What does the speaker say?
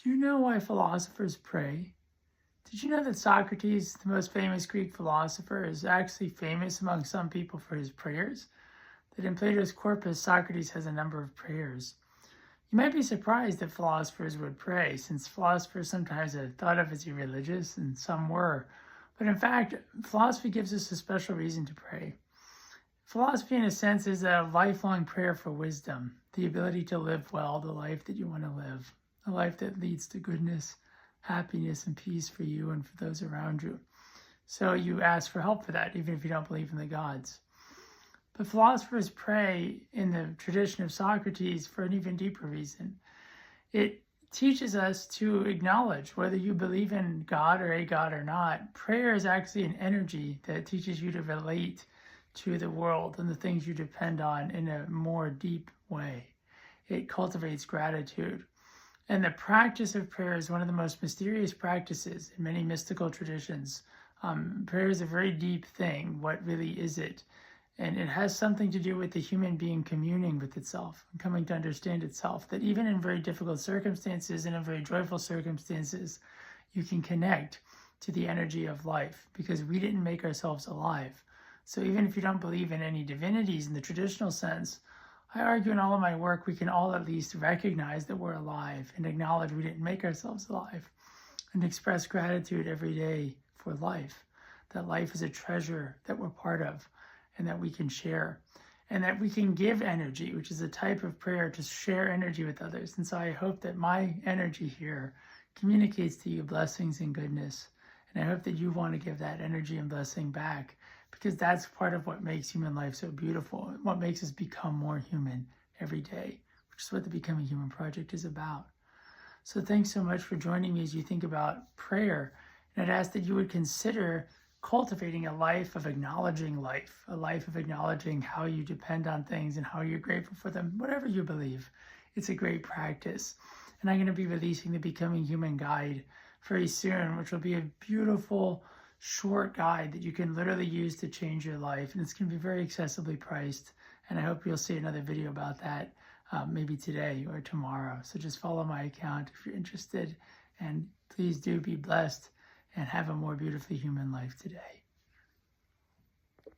Do you know why philosophers pray? Did you know that Socrates, the most famous Greek philosopher, is actually famous among some people for his prayers? That in Plato's Corpus, Socrates has a number of prayers. You might be surprised that philosophers would pray, since philosophers sometimes are thought of as irreligious, and some were. But in fact, philosophy gives us a special reason to pray. Philosophy, in a sense, is a lifelong prayer for wisdom, the ability to live well the life that you want to live, a life that leads to goodness, happiness, and peace for you and for those around you. So you ask for help for that, even if you don't believe in the gods. But philosophers pray in the tradition of Socrates for an even deeper reason. It teaches us to acknowledge whether you believe in God or a God or not. Prayer is actually an energy that teaches you to relate to the world and the things you depend on in a more deep way. It cultivates gratitude. And the practice of prayer is one of the most mysterious practices in many mystical traditions. Prayer is a very deep thing. What really is it? And it has something to do with the human being communing with itself and coming to understand itself, that even in very difficult circumstances and in very joyful circumstances, you can connect to the energy of life because we didn't make ourselves alive. So even if you don't believe in any divinities in the traditional sense, I argue in all of my work, we can all at least recognize that we're alive and acknowledge we didn't make ourselves alive and express gratitude every day for life, that life is a treasure that we're part of and that we can share, and that we can give energy, which is a type of prayer to share energy with others. And so I hope that my energy here communicates to you blessings and goodness. And I hope that you want to give that energy and blessing back, because that's part of what makes human life so beautiful, what makes us become more human every day, which is what the Becoming Human Project is about. So thanks so much for joining me as you think about prayer. And I'd ask that you would consider cultivating a life of acknowledging life, a life of acknowledging how you depend on things and how you're grateful for them, whatever you believe. It's a great practice. And I'm going to be releasing the Becoming Human Guide very soon, which will be a beautiful, short guide that you can literally use to change your life. And it's going to be very accessibly priced. And I hope you'll see another video about that maybe today or tomorrow. So just follow my account if you're interested. And please do be blessed and have a more beautifully human life today.